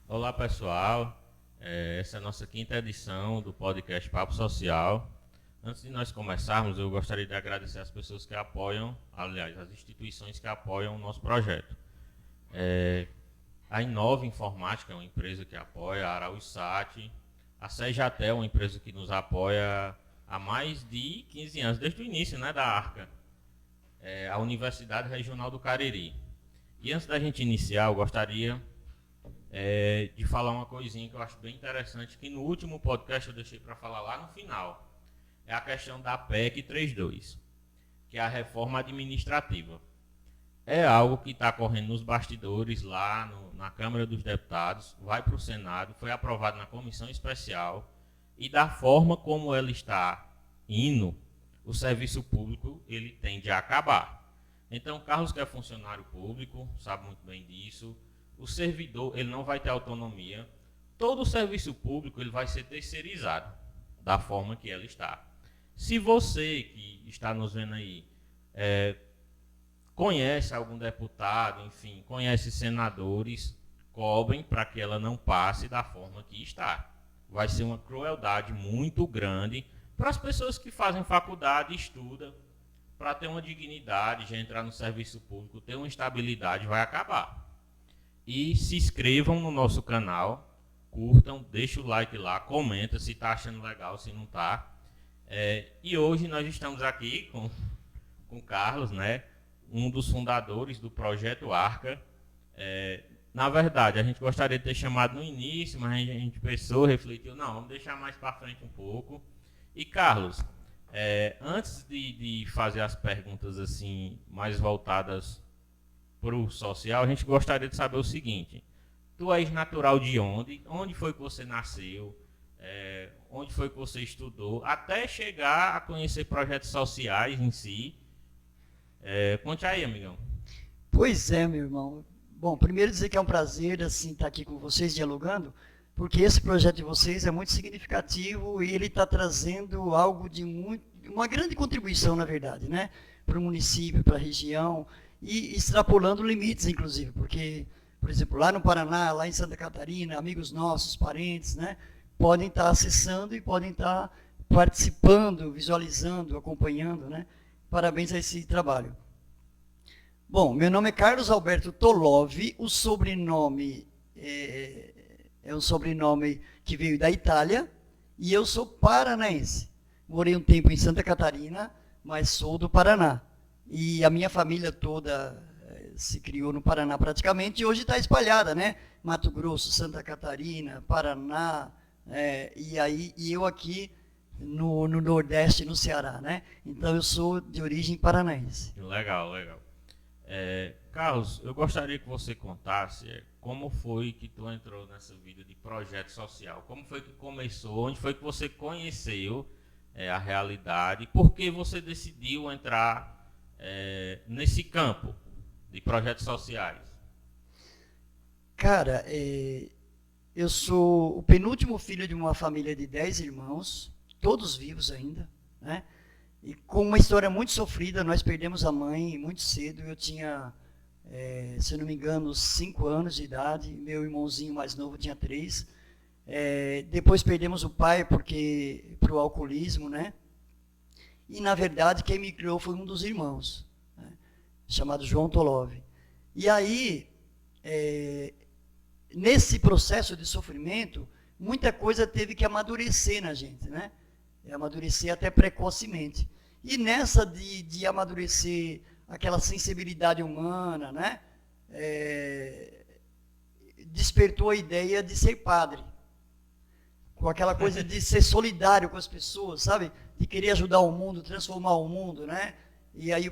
Olá pessoal, essa é a nossa quinta edição do podcast Papo Social. Antes de nós começarmos, eu gostaria de agradecer as pessoas que apoiam, aliás, as instituições que apoiam o nosso projeto. A Inova Informática é uma empresa que apoia, a Araújo-Sat, a Sejatel, uma empresa que nos apoia há mais de 15 anos, desde o início, né, da Arca, a Universidade Regional do Cariri. E antes da gente iniciar, eu gostaria de falar uma coisinha que eu acho bem interessante, que no último podcast eu deixei para falar lá no final. É a questão da PEC 32, que é a reforma administrativa. É algo que está correndo nos bastidores lá na Câmara dos Deputados, vai para o Senado, foi aprovado na comissão especial, e da forma como ela está indo, o serviço público ele tende a acabar. Então, Carlos, que é funcionário público, sabe muito bem disso. O servidor ele não vai ter autonomia. Todo o serviço público ele vai ser terceirizado da forma que ela está. Se você que está nos vendo aí conhece algum deputado, enfim, conhece senadores, cobrem para que ela não passe da forma que está. Vai ser uma crueldade muito grande para as pessoas que fazem faculdade, estudam, para ter uma dignidade, já entrar no serviço público, ter uma estabilidade, vai acabar. E se inscrevam no nosso canal, curtam, deixa o like lá, comenta se está achando legal, se não está. E hoje nós estamos aqui com o Carlos, né, um dos fundadores do Projeto Arca. Na verdade, a gente gostaria de ter chamado no início, mas a gente pensou, refletiu, não, vamos deixar mais para frente um pouco. E Carlos, antes de fazer as perguntas assim mais voltadas para o social, a gente gostaria de saber o seguinte: tu és natural de onde? Onde foi que você nasceu? Onde foi que você estudou? Até chegar a conhecer projetos sociais em si. Conte aí, amigão. Pois é, meu irmão. Bom, primeiro dizer que é um prazer assim estar aqui com vocês dialogando, porque esse projeto de vocês é muito significativo e ele está trazendo algo de uma grande contribuição, na verdade, né, para o município, para a região e extrapolando limites, inclusive, porque, por exemplo, lá no Paraná, lá em Santa Catarina, amigos nossos, parentes, né, podem estar acessando e podem estar participando, visualizando, acompanhando, né? Parabéns a esse trabalho. Bom, meu nome é Carlos Alberto Tolov, o sobrenome é um sobrenome que veio da Itália e eu sou paranaense. Morei um tempo em Santa Catarina, mas sou do Paraná. E a minha família toda se criou no Paraná praticamente e hoje está espalhada, né? Mato Grosso, Santa Catarina, Paraná, e eu aqui no Nordeste, no Ceará, né? Então eu sou de origem paranaense. Legal, legal. Carlos, eu gostaria que você contasse como foi que tu entrou nessa vida de projeto social, como foi que começou, onde foi que você conheceu a realidade, por que você decidiu entrar nesse campo de projetos sociais? Cara, eu sou o penúltimo filho de uma família de 10 irmãos, todos vivos ainda, né? E com uma história muito sofrida, nós perdemos a mãe muito cedo. Eu tinha, se eu não me engano, 5 anos de idade. Meu irmãozinho mais novo tinha 3. Depois perdemos o pai para o alcoolismo, né? E, na verdade, quem me criou foi um dos irmãos, né? Chamado João Tolov. E aí, nesse processo de sofrimento, muita coisa teve que amadurecer na gente, né? Amadurecer até precocemente. E nessa de amadurecer aquela sensibilidade humana, né? Despertou a ideia de ser padre. Com aquela coisa de ser solidário com as pessoas, sabe? De querer ajudar o mundo, transformar o mundo, né? E aí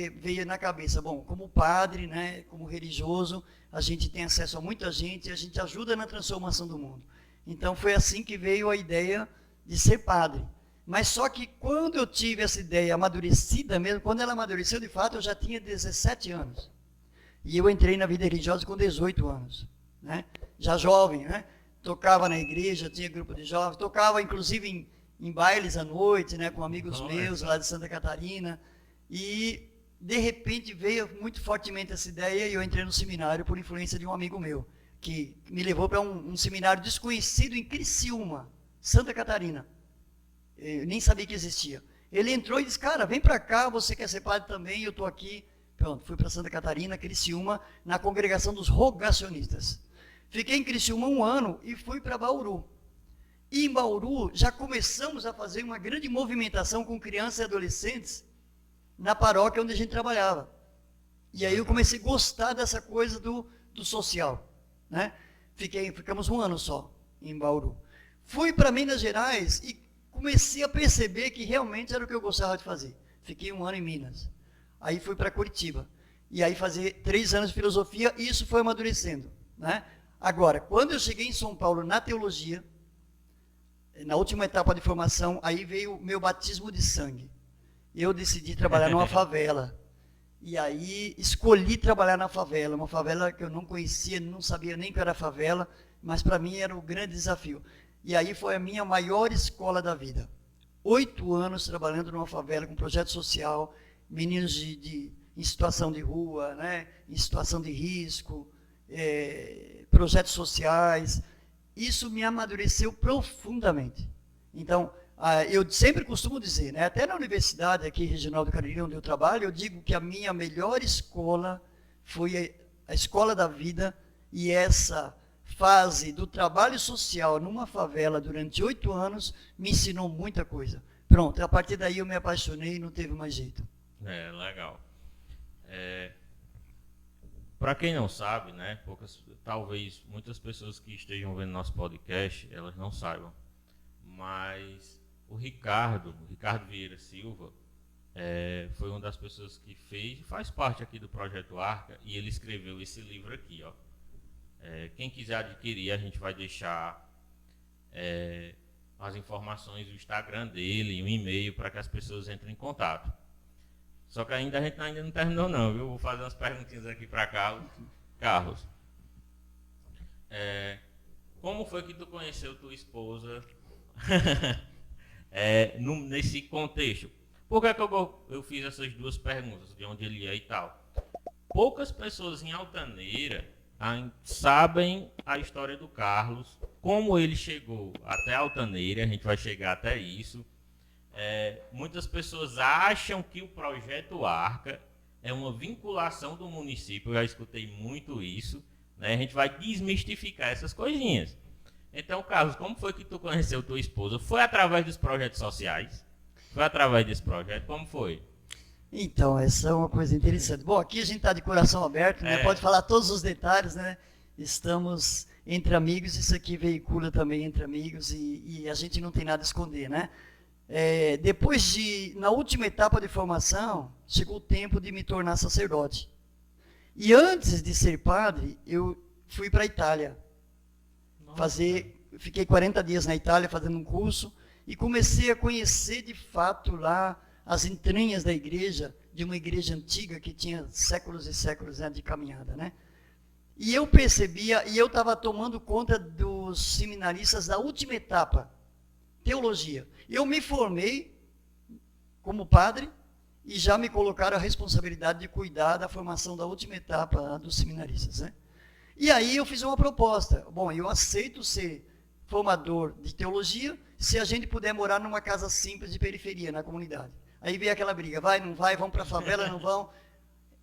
veio na cabeça, bom, como padre, né? Como religioso, a gente tem acesso a muita gente e a gente ajuda na transformação do mundo. Então foi assim que veio a ideia de ser padre. Mas só que quando eu tive essa ideia amadurecida mesmo, quando ela amadureceu de fato, eu já tinha 17 anos. E eu entrei na vida religiosa com 18 anos, né? Já jovem, né? Tocava na igreja, tinha grupo de jovens, tocava inclusive em bailes à noite, né? Com amigos meus lá de Santa Catarina. E de repente veio muito fortemente essa ideia e eu entrei no seminário por influência de um amigo meu, que me levou para um seminário desconhecido em Criciúma, Santa Catarina. Eu nem sabia que existia. Ele entrou e disse, cara, vem para cá, você quer ser padre também, eu estou aqui. Pronto, fui para Santa Catarina, Criciúma, na congregação dos rogacionistas. Fiquei em Criciúma 1 ano e fui para Bauru. E em Bauru já começamos a fazer uma grande movimentação com crianças e adolescentes na paróquia onde a gente trabalhava. E aí eu comecei a gostar dessa coisa do social, né? Ficamos 1 ano só em Bauru. Fui para Minas Gerais e comecei a perceber que realmente era o que eu gostava de fazer. Fiquei 1 ano em Minas. Aí fui para Curitiba. E aí fazer 3 anos de filosofia, e isso foi amadurecendo, né? Agora, quando eu cheguei em São Paulo na teologia, na última etapa de formação, aí veio o meu batismo de sangue. Eu decidi trabalhar numa favela. E aí escolhi trabalhar na favela, uma favela que eu não conhecia, não sabia nem que era favela, mas para mim era o grande desafio. E aí foi a minha maior escola da vida. 8 anos trabalhando numa favela com projeto social, meninos em situação de rua, né, em situação de risco, projetos sociais. Isso me amadureceu profundamente. Então, eu sempre costumo dizer, né, até na universidade aqui regional do Cariri, onde eu trabalho, eu digo que a minha melhor escola foi a escola da vida, e essa fase do trabalho social numa favela durante 8 anos me ensinou muita coisa. Pronto, a partir daí eu me apaixonei e não teve mais jeito. Legal. Para quem não sabe, né, talvez muitas pessoas que estejam vendo nosso podcast, elas não saibam, mas o Ricardo Vieira Silva, foi uma das pessoas que faz parte aqui do Projeto Arca, e ele escreveu esse livro aqui, ó. Quem quiser adquirir, a gente vai deixar as informações do Instagram dele e um e-mail para que as pessoas entrem em contato. Só que a gente ainda não terminou não, viu? Vou fazer umas perguntinhas aqui para Carlos. Como foi que tu conheceu tua esposa nesse contexto? Por que eu fiz essas 2 perguntas, de onde ele é e tal? Poucas pessoas em Altaneira sabem a história do Carlos, como ele chegou até Altaneira, a gente vai chegar até isso. Muitas pessoas acham que o Projeto Arca é uma vinculação do município, eu já escutei muito isso, né? A gente vai desmistificar essas coisinhas. Então, Carlos, como foi que tu conheceu tua esposa? Foi através dos projetos sociais? Foi através desse projeto? Como foi? Então, essa é uma coisa interessante. Bom, aqui a gente está de coração aberto, né? Pode falar todos os detalhes, né? Estamos entre amigos, isso aqui veicula também entre amigos, e a gente não tem nada a esconder, né? Na última etapa de formação, chegou o tempo de me tornar sacerdote. E antes de ser padre, eu fui para a Itália. Fiquei 40 dias na Itália fazendo um curso, e comecei a conhecer de fato lá as entranhas da igreja, de uma igreja antiga que tinha séculos e séculos, né, de caminhada, né? E eu percebia, e eu estava tomando conta dos seminaristas da última etapa, teologia. Eu me formei como padre e já me colocaram a responsabilidade de cuidar da formação da última etapa dos seminaristas, né? E aí eu fiz uma proposta. Bom, eu aceito ser formador de teologia se a gente puder morar numa casa simples de periferia, na comunidade. Aí veio aquela briga, vai, não vai, vão para a favela, não vão.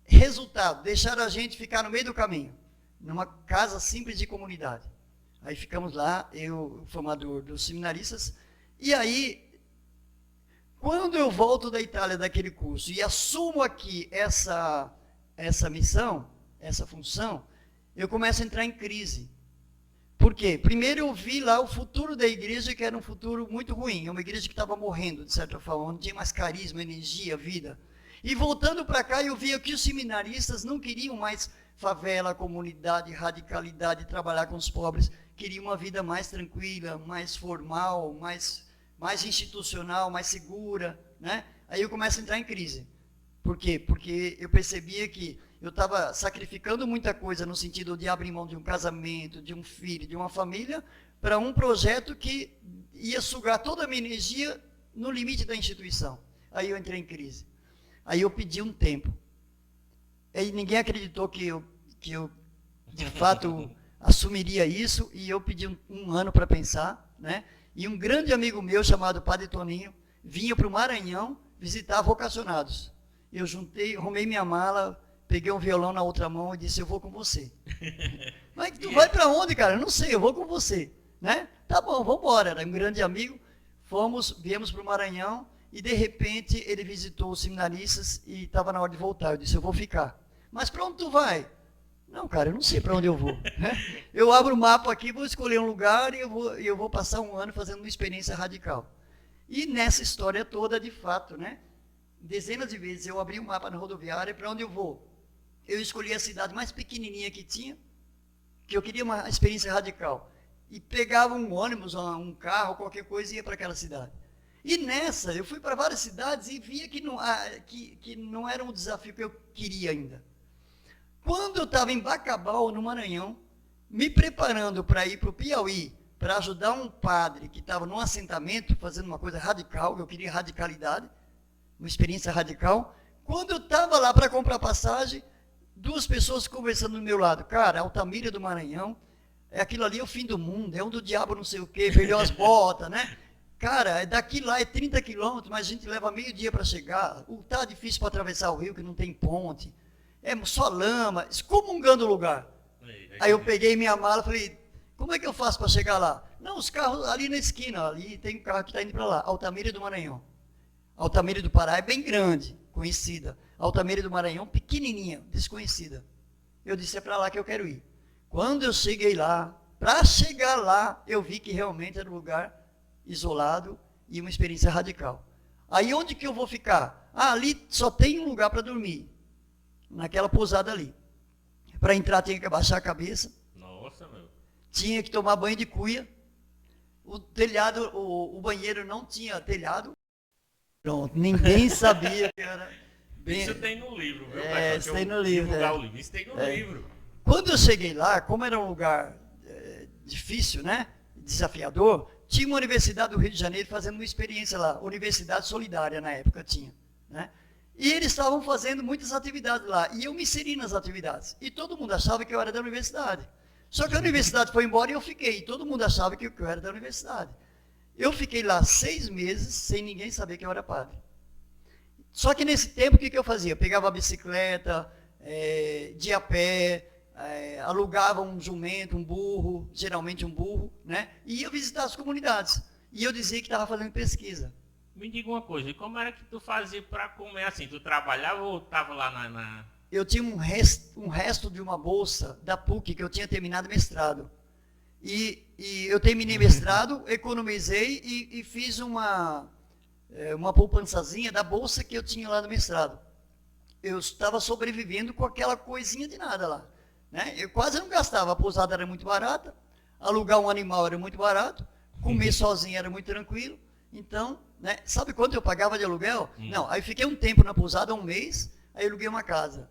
Resultado, deixaram a gente ficar no meio do caminho, numa casa simples de comunidade. Aí ficamos lá, eu, o formador dos seminaristas, e aí, quando eu volto da Itália daquele curso e assumo aqui essa missão, essa função, eu começo a entrar em crise. Por quê? Primeiro eu vi lá o futuro da igreja, que era um futuro muito ruim. É uma igreja que estava morrendo, de certa forma, não tinha mais carisma, energia, vida. E voltando para cá, eu via que os seminaristas não queriam mais favela, comunidade, radicalidade, trabalhar com os pobres. Queriam uma vida mais tranquila, mais formal, mais institucional, mais segura, né? Aí eu começo a entrar em crise. Por quê? Porque eu percebia que eu estava sacrificando muita coisa no sentido de abrir mão de um casamento, de um filho, de uma família, para um projeto que ia sugar toda a minha energia no limite da instituição. Aí eu entrei em crise. Aí eu pedi um tempo. Aí ninguém acreditou que eu de fato, assumiria isso, e eu pedi um ano para pensar, né? E um grande amigo meu, chamado Padre Toninho, vinha para o Maranhão visitar vocacionados. Eu arrumei minha mala, peguei um violão na outra mão e disse, eu vou com você. Mas tu vai para onde, cara? Eu não sei, eu vou com você, né? Tá bom, vamos embora. Era um grande amigo, viemos para o Maranhão, e de repente ele visitou os seminaristas e estava na hora de voltar. Eu disse, eu vou ficar. Mas para onde tu vai? Não, cara, eu não sei para onde eu vou. Né? Eu abro o mapa aqui, vou escolher um lugar e eu vou passar um ano fazendo uma experiência radical. E nessa história toda, de fato, né? Dezenas de vezes eu abri o mapa na rodoviária, para onde eu vou? Eu escolhi a cidade mais pequenininha que tinha, que eu queria uma experiência radical. E pegava um ônibus, um carro, qualquer coisa, e ia para aquela cidade. E nessa, eu fui para várias cidades e via que não era um desafio que eu queria ainda. Quando eu estava em Bacabal, no Maranhão, me preparando para ir para o Piauí, para ajudar um padre que estava num assentamento, fazendo uma coisa radical, eu queria radicalidade, uma experiência radical. Quando eu estava lá para comprar passagem, duas pessoas conversando do meu lado. Cara, Altamira do Maranhão, aquilo ali é o fim do mundo, é um do diabo não sei o quê, perdeu as botas, né? Cara, daqui lá é 30 quilômetros, mas a gente leva meio dia para chegar. Tá difícil para atravessar o rio, que não tem ponte. É só lama, excomungando o lugar. Aí eu peguei minha mala e falei, como é que eu faço para chegar lá? Não, os carros ali na esquina, ali tem um carro que está indo para lá, Altamira do Maranhão. Altamira do Pará é bem grande, conhecida. Altamira do Maranhão, pequenininha, desconhecida. Eu disse, é para lá que eu quero ir. Quando eu cheguei lá, para chegar lá, eu vi que realmente era um lugar isolado e uma experiência radical. Aí onde que eu vou ficar? Ah, ali só tem um lugar para dormir. Naquela pousada ali. Para entrar tinha que abaixar a cabeça. Nossa, meu. Tinha que tomar banho de cuia. O telhado, o banheiro não tinha telhado. Pronto, ninguém sabia que era bem... Isso tem no livro, viu? Isso tem no livro. Isso tem no livro. Quando eu cheguei lá, como era um lugar difícil, né? Desafiador, tinha uma universidade do Rio de Janeiro fazendo uma experiência lá. Universidade Solidária na época tinha, né? E eles estavam fazendo muitas atividades lá. E eu me inseri nas atividades. E todo mundo achava que eu era da universidade. Só que a universidade foi embora e eu fiquei. E todo mundo achava que eu era da universidade. Eu fiquei lá 6 meses sem ninguém saber que eu era padre. Só que nesse tempo, o que eu fazia? Eu pegava a bicicleta, de a pé, alugava um jumento, um burro, geralmente um burro, né? E ia visitar as comunidades. E eu dizia que estava fazendo pesquisa. Me diga uma coisa, e como era que tu fazia para comer assim? Tu trabalhava ou estava lá na... Eu tinha um resto de uma bolsa da PUC, que eu tinha terminado mestrado. E eu terminei mestrado, economizei e fiz uma poupançazinha da bolsa que eu tinha lá no mestrado. Eu estava sobrevivendo com aquela coisinha de nada lá. Né? Eu quase não gastava, a pousada era muito barata, alugar um animal era muito barato, comer sozinho era muito tranquilo. Então, né, sabe quanto eu pagava de aluguel? Não, aí fiquei um tempo na pousada, um mês, aí eu aluguei uma casa.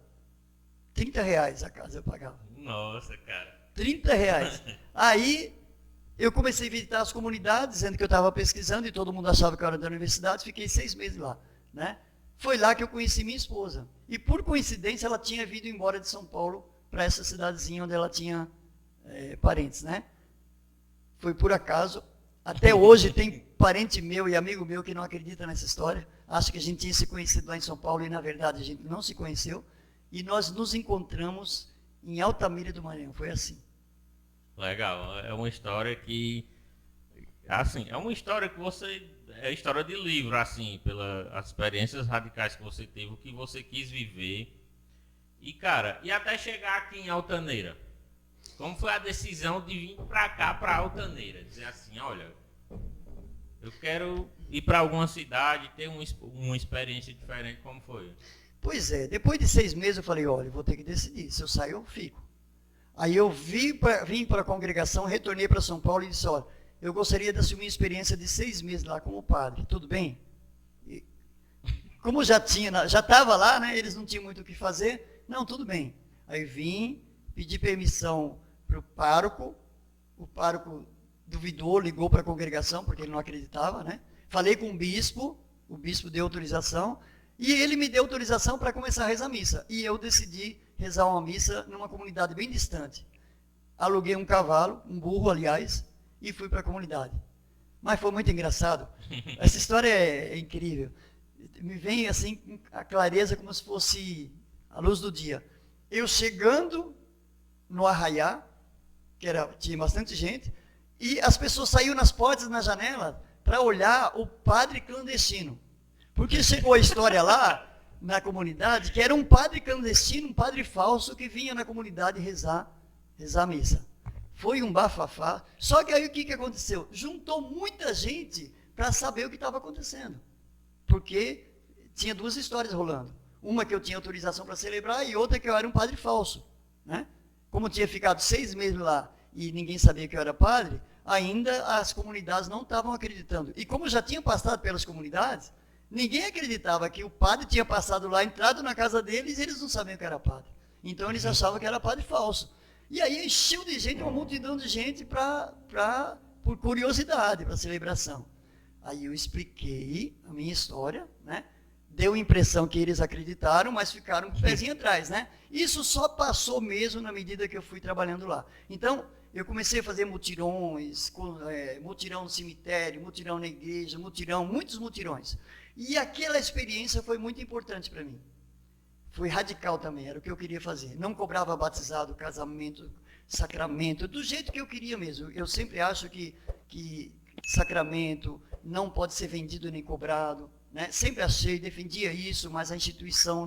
R$30 a casa eu pagava. Nossa, cara. R$30. Aí eu comecei a visitar as comunidades, dizendo que eu estava pesquisando e todo mundo achava que eu era da universidade, fiquei 6 meses lá. Né? Foi lá que eu conheci minha esposa. E por coincidência ela tinha vindo embora de São Paulo para essa cidadezinha onde ela tinha parentes. Né? Foi por acaso. Até hoje tem parente meu e amigo meu que não acredita nessa história. Acha que a gente tinha se conhecido lá em São Paulo e na verdade a gente não se conheceu. E nós nos encontramos em Altamira do Maranhão. Foi assim. Legal. É uma história que... Assim, é uma história que você... É história de livro, assim, pelas experiências radicais que você teve, o que você quis viver. E, cara, e até chegar aqui em Altaneira. Como foi a decisão de vir para cá, para Altaneira? Dizer assim, olha, eu quero ir para alguma cidade, ter uma experiência diferente, como foi? Pois é, depois de 6 meses eu falei, olha, eu vou ter que decidir, se eu sair eu fico. Aí eu vim para a congregação, retornei para São Paulo e disse, olha, eu gostaria de assumir uma experiência de 6 meses lá como padre, tudo bem? E, como já estava lá, né, eles não tinham muito o que fazer, não, tudo bem. Aí vim, pedi permissão para o pároco duvidou, ligou para a congregação, porque ele não acreditava, né? Falei com o bispo deu autorização, e ele me deu autorização para começar a rezar a missa. E eu decidi rezar uma missa numa comunidade bem distante. aluguei um cavalo, um burro, aliás, e fui para a comunidade. Mas foi muito engraçado. Essa história é incrível. Me vem assim a clareza como se fosse a luz do dia. Eu chegando no arraiá, tinha bastante gente, e as pessoas saíam nas portas, na janela, para olhar o padre clandestino. Porque chegou a história lá, na comunidade, que era um padre clandestino, um padre falso, que vinha na comunidade rezar a missa. Foi um bafafá. Só que aí o que aconteceu? Juntou muita gente para saber o que estava acontecendo. Porque tinha duas histórias rolando. Uma que eu tinha autorização para celebrar e outra que eu era um padre falso. Né? Como tinha ficado 6 meses lá e ninguém sabia que eu era padre, ainda as comunidades não estavam acreditando. E como eu já tinha passado pelas comunidades, ninguém acreditava que o padre tinha passado lá, entrado na casa deles e eles não sabiam que era padre. Então eles achavam que era padre falso. E aí encheu de gente, uma multidão de gente por curiosidade, para celebração. Aí eu expliquei a minha história, né? Deu a impressão que eles acreditaram, mas ficaram com o pezinho atrás, né? Isso só passou mesmo na medida que eu fui trabalhando lá. Então, eu comecei a fazer mutirões, mutirão no cemitério, mutirão na igreja, muitos mutirões. E aquela experiência foi muito importante para mim. Foi radical também, era o que eu queria fazer. Não cobrava batizado, casamento, sacramento, do jeito que eu queria mesmo. Eu sempre acho que sacramento não pode ser vendido nem cobrado. Né? Sempre achei, defendia isso, mas a instituição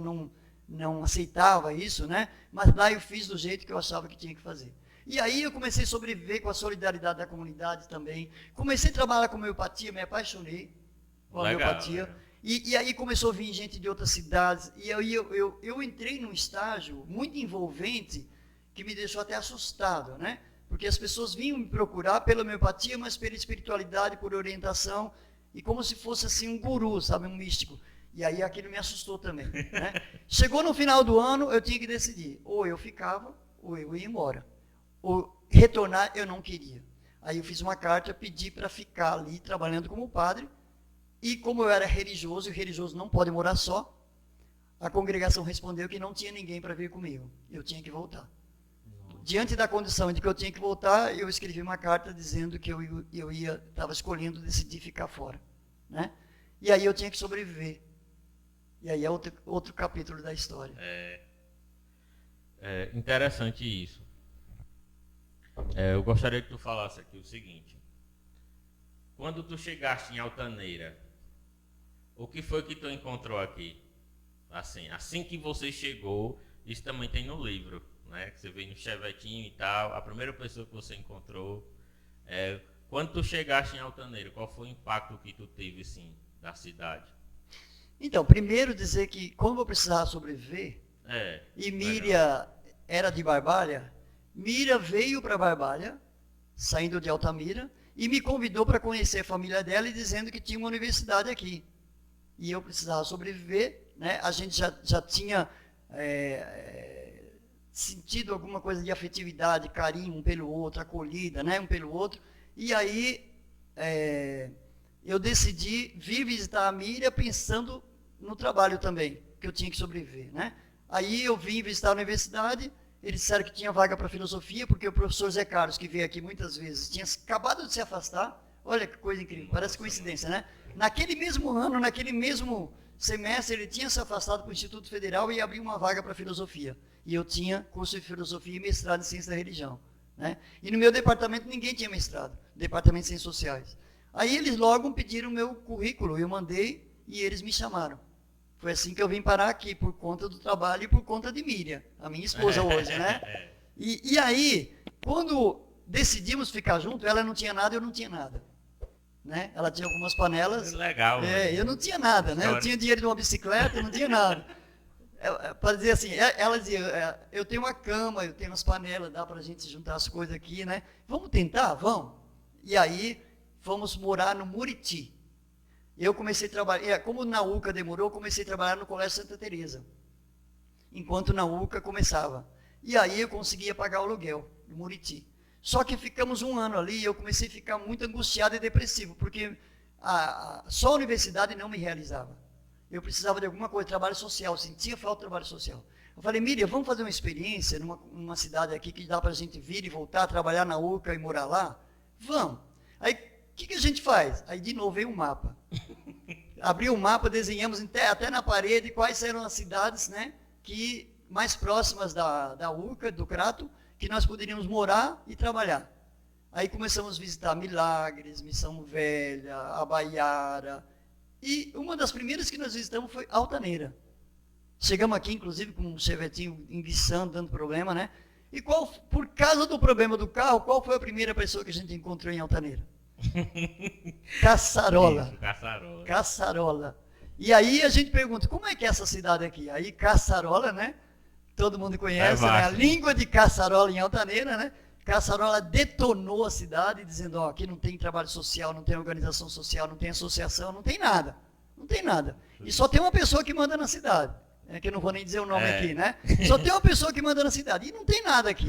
não aceitava isso. Né? Mas lá eu fiz do jeito que eu achava que tinha que fazer. E aí eu comecei a sobreviver com a solidariedade da comunidade também. Comecei a trabalhar com homeopatia, me apaixonei com a homeopatia. E aí começou a vir gente de outras cidades, e aí eu entrei num estágio muito envolvente, que me deixou até assustado, né? Porque as pessoas vinham me procurar pela homeopatia, mas pela espiritualidade, por orientação, e como se fosse assim um guru, sabe, um místico. E aí aquilo me assustou também, né? Chegou no final do ano, eu tinha que decidir, ou eu ficava, ou eu ia embora. Ou retornar, eu não queria. Aí eu fiz uma carta, pedi para ficar ali, trabalhando como padre. E como eu era religioso, e o religioso não pode morar só, a congregação respondeu que não tinha ninguém para vir comigo. Eu tinha que voltar. Nossa. Diante da condição de que eu tinha que voltar, eu escrevi uma carta dizendo que eu estava escolhendo decidir ficar fora. Né? E aí eu tinha que sobreviver. E aí é outro capítulo da história. É interessante isso. Eu gostaria que tu falasse aqui o seguinte. Quando tu chegaste em Altaneira, o que foi que tu encontrou aqui? Assim que você chegou, isso também tem no livro, né? Que você veio no chevetinho e tal, a primeira pessoa que você encontrou. Quando tu chegaste em Altaneira, qual foi o impacto que tu teve, assim, da cidade? Então, primeiro dizer que como eu precisava sobreviver, e Miriam era de Barbalha, Miriam veio para Barbalha, saindo de Altamira, e me convidou para conhecer a família dela e dizendo que tinha uma universidade aqui. E eu precisava sobreviver, né? A gente já tinha sentido alguma coisa de afetividade, carinho um pelo outro, acolhida, né? Um pelo outro. E aí eu decidi vir visitar a Miriam pensando no trabalho também, que eu tinha que sobreviver, né? Aí eu vim visitar a universidade. Eles disseram que tinha vaga para filosofia, porque o professor Zé Carlos, que veio aqui muitas vezes, tinha acabado de se afastar. Olha que coisa incrível, parece coincidência, né? Naquele mesmo ano, naquele mesmo semestre, ele tinha se afastado do Instituto Federal e abriu uma vaga para filosofia. E eu tinha curso de filosofia e mestrado em ciência da religião. Né? E no meu departamento ninguém tinha mestrado, departamento de ciências sociais. Aí eles logo pediram o meu currículo, eu mandei e eles me chamaram. Foi assim que eu vim parar aqui, por conta do trabalho e por conta de Miriam, a minha esposa hoje, né? E aí, quando decidimos ficar junto, ela não tinha nada, eu não tinha nada. Né? Ela tinha algumas panelas. Legal. Eu não tinha nada, né? Eu tinha dinheiro de uma bicicleta, eu não tinha nada. Para dizer assim, ela dizia, eu tenho uma cama, eu tenho umas panelas, dá para a gente juntar as coisas aqui, né? Vamos tentar? Vamos. E aí, fomos morar no Muriti. Eu comecei a trabalhar, como na UCA demorou, eu comecei a trabalhar no Colégio Santa Teresa, enquanto na UCA começava. E aí eu conseguia pagar o aluguel no Muriti. Só que ficamos um ano ali e eu comecei a ficar muito angustiado e depressivo, porque só a universidade não me realizava. Eu precisava de alguma coisa, trabalho social, sentia falta de trabalho social. Eu falei, Miriam, vamos fazer uma experiência numa cidade aqui que dá para a gente vir e voltar, trabalhar na URCA e morar lá? Vamos. Aí, o que a gente faz? Aí, de novo, veio um mapa. Abri o mapa, desenhamos até na parede quais eram as cidades, né, que mais próximas da URCA, do Crato, que nós poderíamos morar e trabalhar. Aí começamos a visitar Milagres, Missão Velha, Abaiara. E uma das primeiras que nós visitamos foi Altaneira. Chegamos aqui, inclusive, com um chevetinho enguiçando, dando problema, né? E por causa do problema do carro, qual foi a primeira pessoa que a gente encontrou em Altaneira? Caçarola. Isso, Caçarola. Caçarola. E aí a gente pergunta, como é que é essa cidade aqui? Aí Caçarola, né? Todo mundo conhece, né? A língua de Caçarola em Altaneira, né? Caçarola detonou a cidade, dizendo, ó, aqui não tem trabalho social, não tem organização social, não tem associação, não tem nada. Não tem nada. E só tem uma pessoa que manda na cidade. Que eu não vou nem dizer o nome aqui, né? Só tem uma pessoa que manda na cidade. E não tem nada aqui.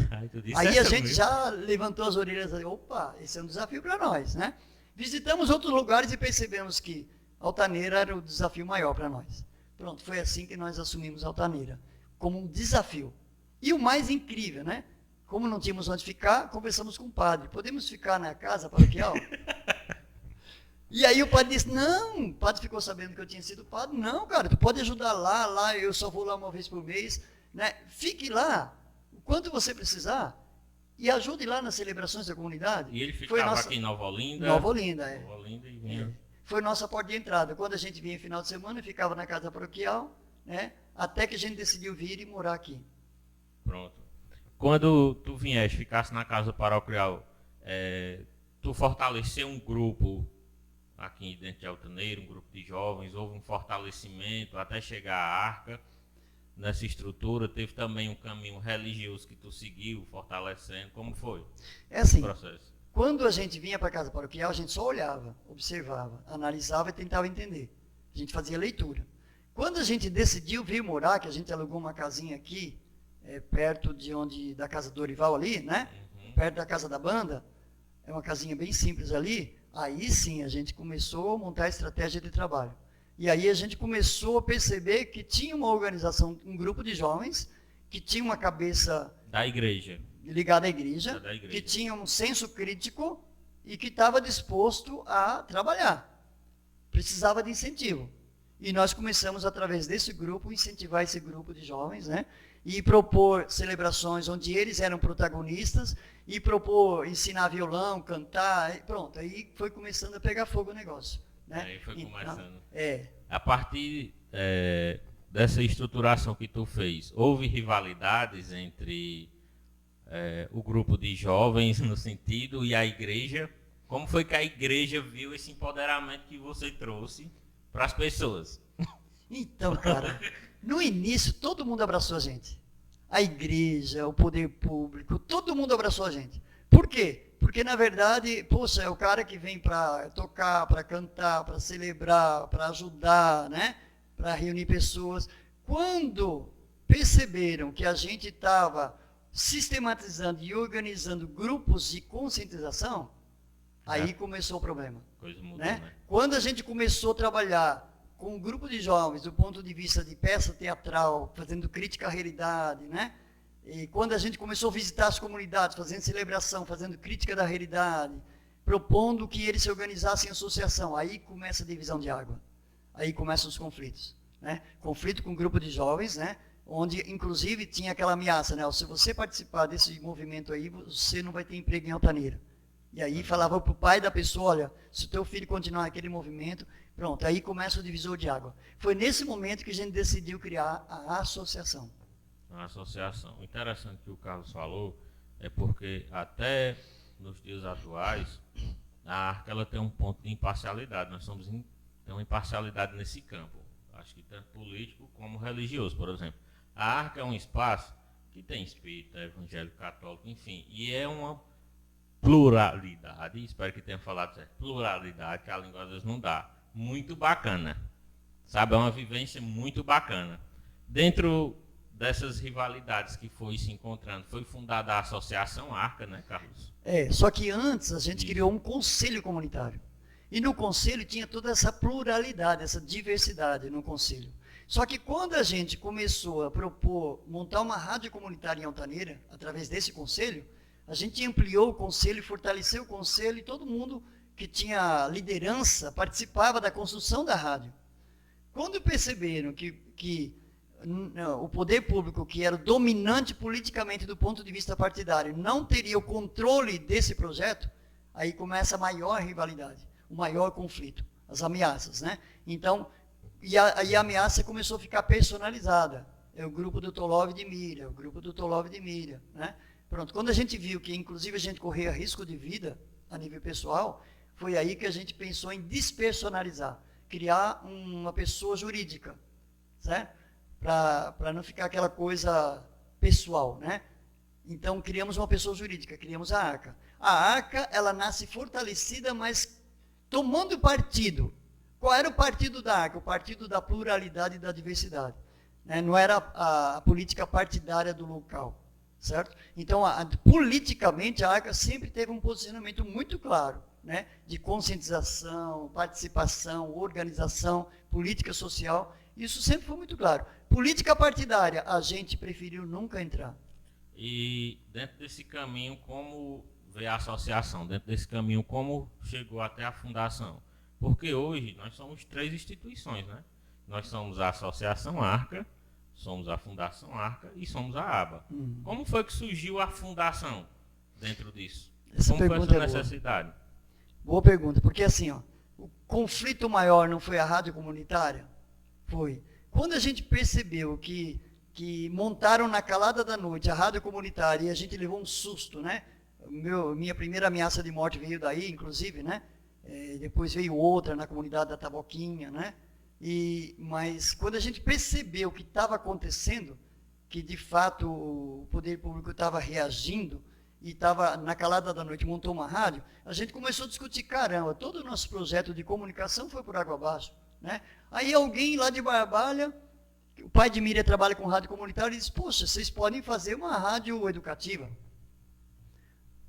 Aí a gente já levantou as orelhas e opa, esse é um desafio para nós, né? Visitamos outros lugares e percebemos que Altaneira era o desafio maior para nós. Pronto, foi assim que nós assumimos Altaneira, como um desafio. E o mais incrível, né? Como não tínhamos onde ficar, conversamos com o padre. Podemos ficar na casa paroquial? E aí o padre disse, não, o padre ficou sabendo que eu tinha sido padre. Não, cara, tu pode ajudar lá eu só vou lá uma vez por mês. Né? Fique lá, o quanto você precisar, e ajude lá nas celebrações da comunidade. E ele ficava aqui em Nova Olinda? Nova Olinda, é. Nova Olinda e vinha. Foi nossa porta de entrada. Quando a gente vinha final de semana, ficava na casa paroquial, né? Até que a gente decidiu vir e morar aqui. Pronto. Quando tu vieste, ficasse na casa paroquial, tu fortaleceu um grupo aqui dentro de Altaneira, um grupo de jovens, houve um fortalecimento até chegar à Arca nessa estrutura, teve também um caminho religioso que tu seguiu, fortalecendo, como foi assim, o processo? Quando a gente vinha para a casa paroquial, a gente só olhava, observava, analisava e tentava entender. A gente fazia leitura. Quando a gente decidiu vir morar, que a gente alugou uma casinha aqui, perto da casa do Dorival ali, né? Perto da casa da banda, é uma casinha bem simples ali. Aí sim a gente começou a montar a estratégia de trabalho. E aí a gente começou a perceber que tinha uma organização, um grupo de jovens, que tinha uma cabeça da igreja, ligada à igreja, que tinha um senso crítico e que estava disposto a trabalhar. Precisava de incentivo. E nós começamos, através desse grupo, incentivar esse grupo de jovens, né? E propor celebrações onde eles eram protagonistas, e propor ensinar violão, cantar, e pronto, aí foi começando a pegar fogo o negócio. Né? Aí foi começando. Então, a partir dessa estruturação que tu fez, houve rivalidades entre o grupo de jovens, no sentido, e a igreja? Como foi que a igreja viu esse empoderamento que você trouxe para as pessoas? Então, cara, no início todo mundo abraçou a gente. A igreja, o poder público, todo mundo abraçou a gente. Por quê? Porque, na verdade, poxa, é o cara que vem para tocar, para cantar, para celebrar, para ajudar, né? Para reunir pessoas. Quando perceberam que a gente estava sistematizando e organizando grupos de conscientização, aí começou o problema. Coisa mudou, né? Né? Quando a gente começou a trabalhar com um grupo de jovens do ponto de vista de peça teatral, fazendo crítica à realidade, né? E quando a gente começou a visitar as comunidades, fazendo celebração, fazendo crítica da realidade, propondo que eles se organizassem em associação, aí começa a divisão de água. Aí começam os conflitos, né? Conflito com um grupo de jovens, né? Onde, inclusive, tinha aquela ameaça, né? Se você participar desse movimento aí, você não vai ter emprego em Altaneira. E aí falava para o pai da pessoa, olha, se o teu filho continuar naquele movimento, pronto, aí começa o divisor de água. Foi nesse momento que a gente decidiu criar a associação. A associação. O interessante que o Carlos falou é porque até nos dias atuais, a Arca ela tem um ponto de imparcialidade. Nós tem uma imparcialidade nesse campo. Acho que tanto político como religioso, por exemplo. A Arca é um espaço que tem espírita, evangélico, católico, enfim, e é uma pluralidade, espero que tenha falado certo, pluralidade, que a língua às vezes não dá, muito bacana, sabe, é uma vivência muito bacana. Dentro dessas rivalidades que foi se encontrando, foi fundada a Associação Arca, né, Carlos? Só que antes a gente criou um conselho comunitário, e no conselho tinha toda essa pluralidade, essa diversidade no conselho. Só que quando a gente começou a propor montar uma rádio comunitária em Altaneira, através desse conselho, a gente ampliou o conselho, fortaleceu o conselho e todo mundo que tinha liderança participava da construção da rádio. Quando perceberam que o poder público, que era dominante politicamente do ponto de vista partidário, não teria o controle desse projeto, aí começa a maior rivalidade, o maior conflito, as ameaças, né? Então, e a ameaça começou a ficar personalizada. É o grupo do Tolov de Mira, o grupo do Tolov de Mira, né? Pronto, quando a gente viu que, inclusive, a gente corria risco de vida a nível pessoal, foi aí que a gente pensou em despersonalizar, criar uma pessoa jurídica, certo? Para não ficar aquela coisa pessoal, né? Então, criamos uma pessoa jurídica, criamos a ARCA. A ARCA, ela nasce fortalecida, mas tomando partido. Qual era o partido da ARCA? O partido da pluralidade e da diversidade. Né? Não era a política partidária do local, certo? Então, politicamente, a ARCA sempre teve um posicionamento muito claro, né? De conscientização, participação, organização, política social. Isso sempre foi muito claro. Política partidária, a gente preferiu nunca entrar. E dentro desse caminho, como veio a associação? Dentro desse caminho, como chegou até a fundação? Porque hoje nós somos 3 instituições, né? Nós somos a Associação ARCA, somos a Fundação ARCA e somos a ABA. Como foi que surgiu a fundação dentro disso? Essa como foi essa necessidade? Boa pergunta, porque assim, ó, o conflito maior não foi a rádio comunitária? Foi. Quando a gente percebeu que montaram na calada da noite a rádio comunitária e a gente levou um susto, né? Minha primeira ameaça de morte veio daí, inclusive, né? Depois veio outra na comunidade da Taboquinha, né? Mas quando a gente percebeu o que estava acontecendo, que de fato o poder público estava reagindo e estava na calada da noite, montou uma rádio, a gente começou a discutir, caramba, todo o nosso projeto de comunicação foi por água abaixo, né? Aí alguém lá de Barbalha, o pai de Miriam trabalha com rádio comunitária, e disse, poxa, vocês podem fazer uma rádio educativa,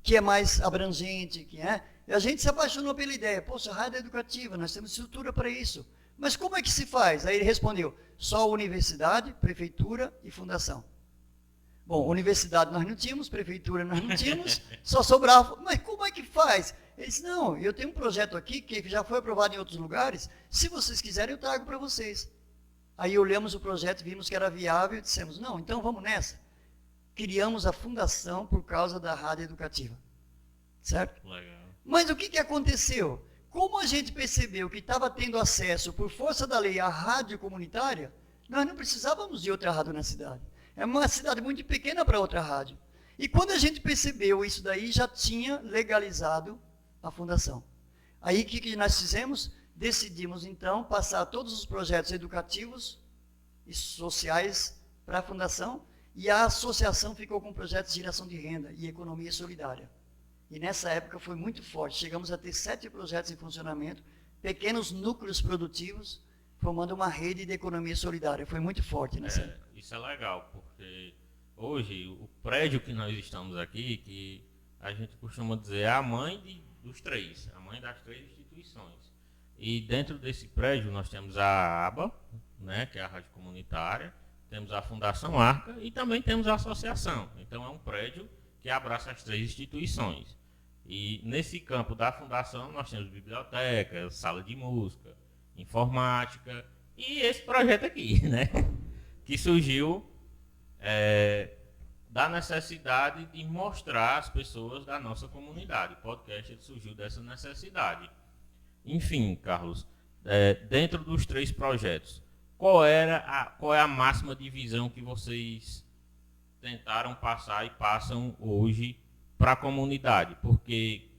que é mais abrangente, que é... E a gente se apaixonou pela ideia, poxa, rádio educativa, nós temos estrutura para isso. Mas como é que se faz? Aí ele respondeu, só universidade, prefeitura e fundação. Bom, universidade nós não tínhamos, prefeitura nós não tínhamos, só sobrava, mas como é que faz? Ele disse, não, eu tenho um projeto aqui que já foi aprovado em outros lugares, se vocês quiserem eu trago para vocês. Aí olhamos o projeto, vimos que era viável e dissemos, não, então vamos nessa. Criamos a fundação por causa da rádio educativa. Certo? Legal. Mas o que aconteceu? Como a gente percebeu que estava tendo acesso, por força da lei, à rádio comunitária, nós não precisávamos de outra rádio na cidade. É uma cidade muito pequena para outra rádio. E quando a gente percebeu isso daí, já tinha legalizado a fundação. Aí o que nós fizemos? Decidimos, então, passar todos os projetos educativos e sociais para a fundação, e a associação ficou com projetos de geração de renda e economia solidária. E nessa época foi muito forte. Chegamos a ter 7 projetos em funcionamento, pequenos núcleos produtivos, formando uma rede de economia solidária. Foi muito forte nessa época. Isso é legal, porque hoje o prédio que nós estamos aqui, que a gente costuma dizer é a mãe dos 3, a mãe das 3 instituições. E dentro desse prédio nós temos a ABA, né, que é a rádio comunitária, temos a Fundação ARCA e também temos a associação. Então é um prédio que abraça as 3 instituições. E nesse campo da fundação nós temos biblioteca, sala de música, informática e esse projeto aqui, né? Que surgiu da necessidade de mostrar às pessoas da nossa comunidade. O podcast surgiu dessa necessidade. Enfim, Carlos, dentro dos 3 projetos, qual é a máxima divisão que vocês tentaram passar e passam hoje para a comunidade? Porque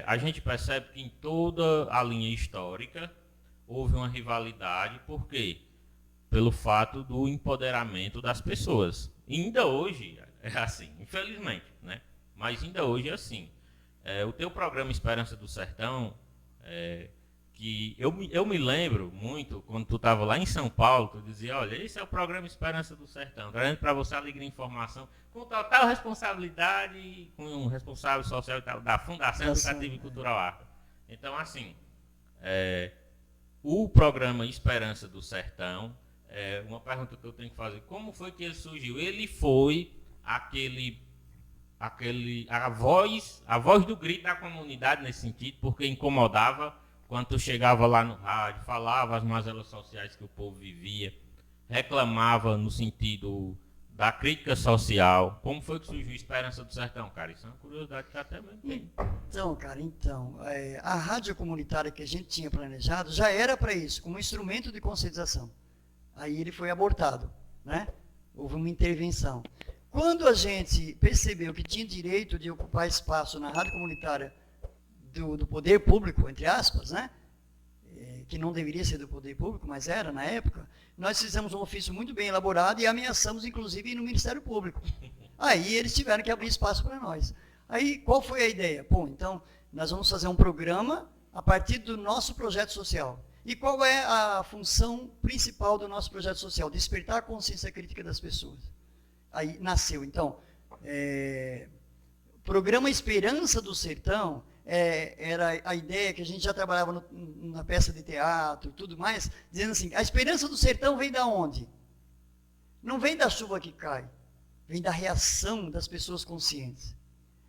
a gente percebe que em toda a linha histórica houve uma rivalidade, por quê? Pelo fato do empoderamento das pessoas. E ainda hoje é assim, infelizmente, né? Mas ainda hoje é assim. O teu programa Esperança do Sertão, que eu me lembro muito, quando tu estava lá em São Paulo, tu dizia, olha, esse é o programa Esperança do Sertão, trazendo para você alegria e informação, com total responsabilidade, com um responsável social e tal, da Fundação Educativa e Cultural ARCA. Então, assim, o programa Esperança do Sertão, uma pergunta que eu tenho que fazer, como foi que ele surgiu? Ele foi a voz do grito da comunidade nesse sentido, porque incomodava quando tu chegava lá no rádio, falava as mazelas sociais que o povo vivia, reclamava no sentido da crítica social. Como foi que surgiu a Esperança do Sertão, cara? Isso é uma curiosidade que até mesmo tem. Então, cara, a rádio comunitária que a gente tinha planejado já era para isso, como instrumento de conscientização. Aí ele foi abortado, né? Houve uma intervenção. Quando a gente percebeu que tinha direito de ocupar espaço na rádio comunitária do poder público, entre aspas, né? Que não deveria ser do poder público, mas era na época, nós fizemos um ofício muito bem elaborado e ameaçamos, inclusive, ir no Ministério Público. Aí eles tiveram que abrir espaço para nós. Aí, qual foi a ideia? Bom, então, nós vamos fazer um programa a partir do nosso projeto social. E qual é a função principal do nosso projeto social? Despertar a consciência crítica das pessoas. Aí nasceu, então, o programa Esperança do Sertão, era a ideia que a gente já trabalhava na peça de teatro, tudo mais, dizendo assim, a esperança do sertão vem da onde? Não vem da chuva que cai, vem da reação das pessoas conscientes.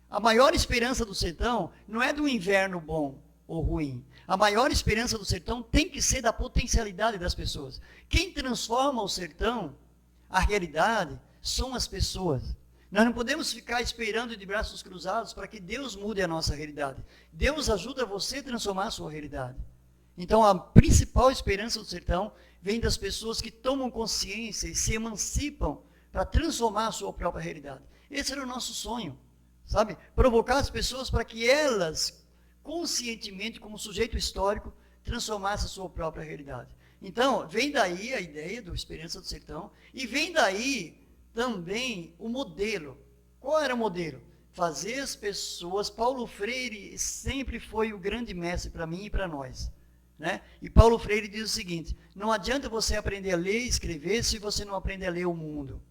A maior esperança do sertão não é do inverno bom ou ruim. A maior esperança do sertão tem que ser da potencialidade das pessoas. Quem transforma o sertão, a realidade, são as pessoas. Nós não podemos ficar esperando de braços cruzados para que Deus mude a nossa realidade. Deus ajuda você a transformar a sua realidade. Então, a principal esperança do sertão vem das pessoas que tomam consciência e se emancipam para transformar a sua própria realidade. Esse era o nosso sonho, sabe? Provocar as pessoas para que elas, conscientemente, como sujeito histórico, transformassem a sua própria realidade. Então, vem daí a ideia do Esperança do Sertão e vem daí também o modelo. Qual era o modelo? Fazer as pessoas... Paulo Freire sempre foi o grande mestre para mim e para nós. Né? E Paulo Freire diz o seguinte, não adianta você aprender a ler e escrever se você não aprender a ler o mundo.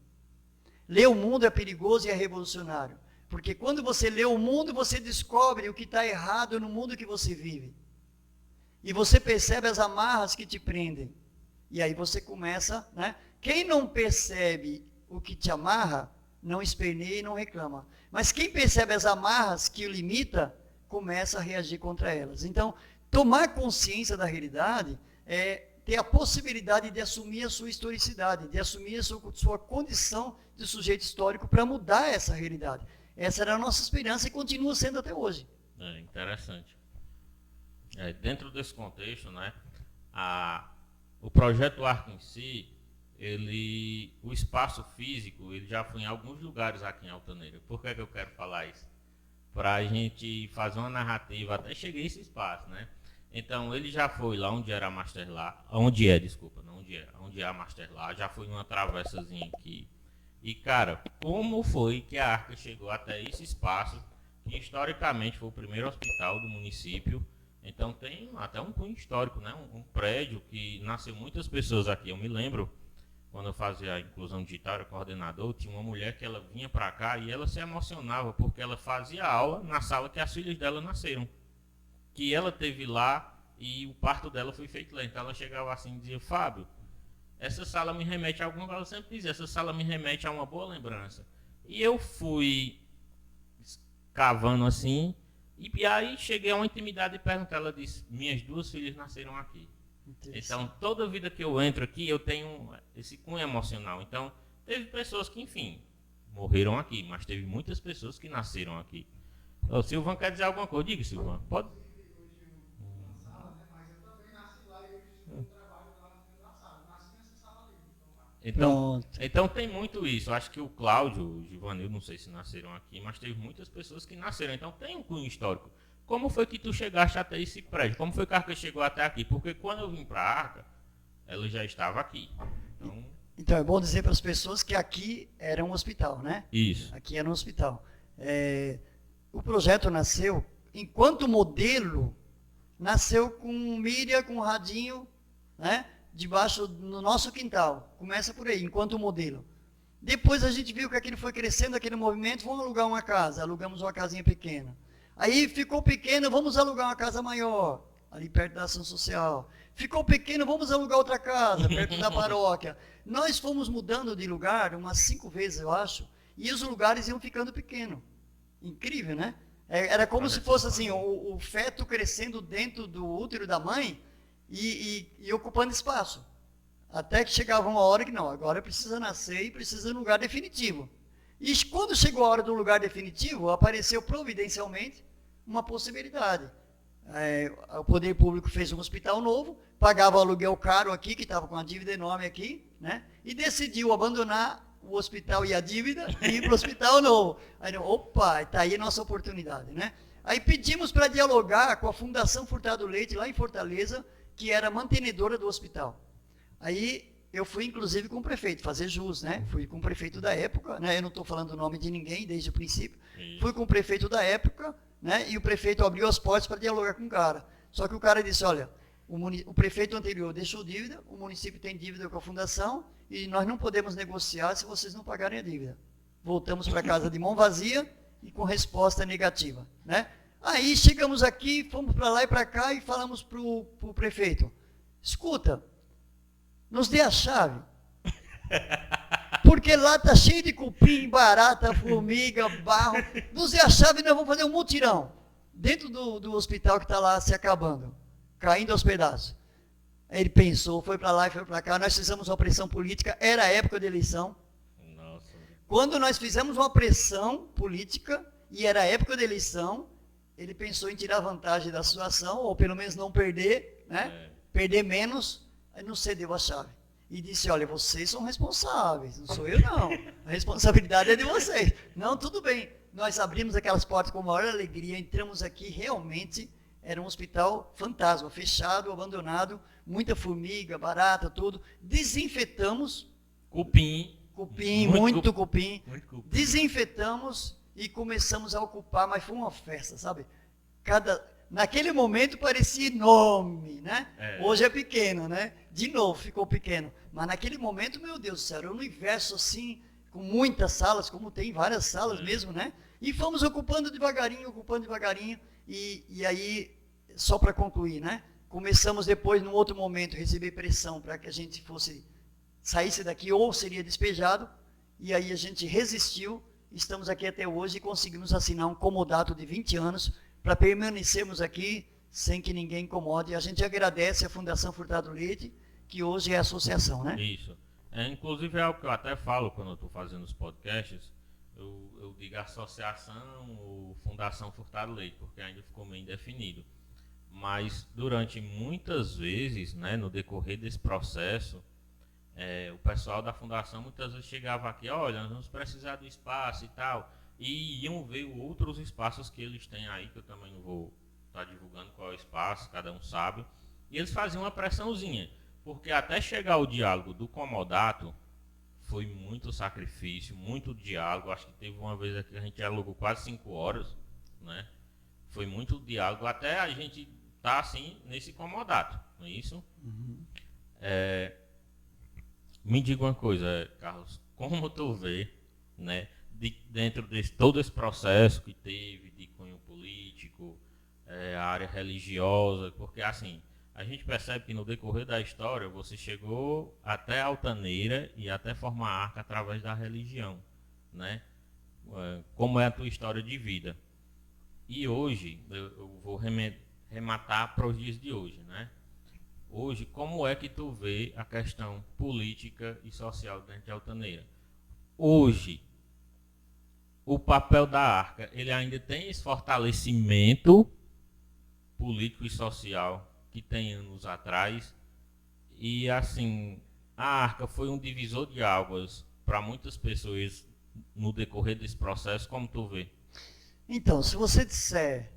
Ler o mundo é perigoso e é revolucionário. Porque quando você lê o mundo, você descobre o que está errado no mundo que você vive. E você percebe as amarras que te prendem. E aí você começa... Né? Quem não percebe o que te amarra, não esperneia e não reclama. Mas quem percebe as amarras que o limita, começa a reagir contra elas. Então, tomar consciência da realidade é ter a possibilidade de assumir a sua historicidade, de assumir a sua condição de sujeito histórico para mudar essa realidade. Essa era a nossa esperança e continua sendo até hoje. É interessante. Dentro desse contexto, né, o projeto Arco em si, o espaço físico, ele já foi em alguns lugares aqui em Altaneira. Por que eu quero falar isso? Para a gente fazer uma narrativa, até cheguei a esse espaço, né? Então, ele já foi lá onde era a Masterlar, onde é a Masterlar, já foi numa travessazinha aqui. E, cara, como foi que a Arca chegou até esse espaço, que historicamente foi o primeiro hospital do município? Então, tem até um cunho histórico, né? Um prédio que nasceu muitas pessoas aqui. Eu me lembro, quando eu fazia a inclusão digital, era coordenador, tinha uma mulher que ela vinha para cá e ela se emocionava porque ela fazia aula na sala que as filhas dela nasceram. Que ela teve lá e o parto dela foi feito lá. Então ela chegava assim e dizia, Fábio, essa sala me remete a alguma coisa. Ela sempre dizia, essa sala me remete a uma boa lembrança. E eu fui cavando assim, e aí cheguei a uma intimidade e perguntei, ela disse, minhas duas filhas nasceram aqui. Então, toda vida que eu entro aqui, eu tenho esse cunho emocional. Então, teve pessoas que, enfim, morreram aqui, mas teve muitas pessoas que nasceram aqui. O Silvano quer dizer alguma coisa? Diga, Silvano. Pode? Então tem muito isso. Eu acho que o Cláudio, o Givanil, não sei se nasceram aqui, mas teve muitas pessoas que nasceram. Então tem um cunho histórico. Como foi que tu chegaste até esse prédio? Como foi que a Arca chegou até aqui? Porque quando eu vim para a Arca, ela já estava aqui. Então é bom dizer para as pessoas que aqui era um hospital, né? Isso. Aqui era um hospital. O projeto nasceu, enquanto modelo, nasceu com mídia, com radinho, né? Debaixo no nosso quintal. Começa por aí, enquanto modelo. Depois a gente viu que aquilo foi crescendo, aquele movimento, vamos alugar uma casa. Alugamos uma casinha pequena. Aí ficou pequeno, vamos alugar uma casa maior. ali perto da ação social. Ficou pequeno, vamos alugar outra casa, perto da paróquia. Nós fomos mudando de lugar umas 5 vezes, eu acho, e os lugares iam ficando pequenos. Incrível, né? Era como se fosse assim, o feto crescendo dentro do útero da mãe e ocupando espaço. Até que chegava uma hora que não, agora precisa nascer e precisa de um lugar definitivo. E quando chegou a hora do lugar definitivo, apareceu providencialmente uma possibilidade. O poder público fez um hospital novo, pagava o aluguel caro aqui, que estava com uma dívida enorme aqui, né? E decidiu abandonar o hospital e a dívida e ir para o hospital novo. Aí, opa, está aí a nossa oportunidade, né? Aí pedimos para dialogar com a Fundação Furtado Leite, lá em Fortaleza, que era mantenedora do hospital. Aí eu fui, inclusive, com o prefeito, fazer jus, né? Fui com o prefeito da época, né? Eu não estou falando o nome de ninguém desde o princípio. Fui com o prefeito da época, né? E o prefeito abriu as portas para dialogar com o cara. Só que o cara disse, olha, o prefeito anterior deixou dívida, o município tem dívida com a fundação e nós não podemos negociar se vocês não pagarem a dívida. Voltamos para casa de mão vazia e com resposta negativa, né? Aí chegamos aqui, fomos para lá e para cá e falamos para o prefeito, escuta, nos dê a chave, porque lá está cheio de cupim, barata, formiga, barro, nos dê a chave e nós vamos fazer um mutirão, dentro do hospital que está lá se acabando, caindo aos pedaços. Aí ele pensou, foi para lá e foi para cá, nós fizemos uma pressão política, era a época de eleição. Nossa. Quando nós fizemos uma pressão política, e era a época de eleição, ele pensou em tirar vantagem da situação, ou pelo menos não perder, né? Perder menos, aí não cedeu a chave. E disse, olha, vocês são responsáveis, não sou eu não, a responsabilidade é de vocês. Não, tudo bem, nós abrimos aquelas portas com a maior alegria, entramos aqui, realmente era um hospital fantasma, fechado, abandonado, muita formiga, barata, tudo. Desinfetamos. Cupim, muito cupim. Muito cupim. Desinfetamos e começamos a ocupar, mas foi uma festa, sabe? Naquele momento parecia enorme, né? Hoje é pequeno, né? De novo ficou pequeno. Mas naquele momento, meu Deus do céu, era um universo assim, com muitas salas, como tem várias salas mesmo, né? E fomos ocupando devagarinho, e aí, só para concluir, né? Começamos depois, num outro momento, a receber pressão para que a gente saísse daqui ou seria despejado, e aí a gente resistiu, estamos aqui até hoje e conseguimos assinar um comodato de 20 anos para permanecermos aqui sem que ninguém incomode. A gente agradece à Fundação Furtado Leite, que hoje é a associação, né? Isso. Inclusive é algo que eu até falo quando eu estou fazendo os podcasts, eu digo associação ou Fundação Furtado Leite, porque ainda ficou meio indefinido. Mas durante muitas vezes, né, no decorrer desse processo, o pessoal da fundação muitas vezes chegava aqui, olha, nós vamos precisar do espaço e tal, e iam ver outros espaços que eles têm aí, que eu também não vou estar divulgando qual é o espaço, cada um sabe, e eles faziam uma pressãozinha, porque até chegar o diálogo do comodato, foi muito sacrifício, muito diálogo. Acho que teve uma vez aqui que a gente dialogou quase 5 horas, né? Foi muito diálogo, até a gente tá assim nesse comodato, não é isso? Uhum. Me diga uma coisa, Carlos, como tu vê, né, dentro de todo esse processo que teve de cunho político, a área religiosa, porque assim, a gente percebe que no decorrer da história você chegou até Altaneira e até formar a Arca através da religião, né? Como é a tua história de vida? E hoje, eu vou rematar para os dias de hoje, né? Hoje, como é que tu vê a questão política e social dentro de Altaneira? Hoje, o papel da Arca, ele ainda tem esse fortalecimento político e social que tem anos atrás, e assim, a Arca foi um divisor de águas para muitas pessoas no decorrer desse processo, como tu vê? Então, se você disser,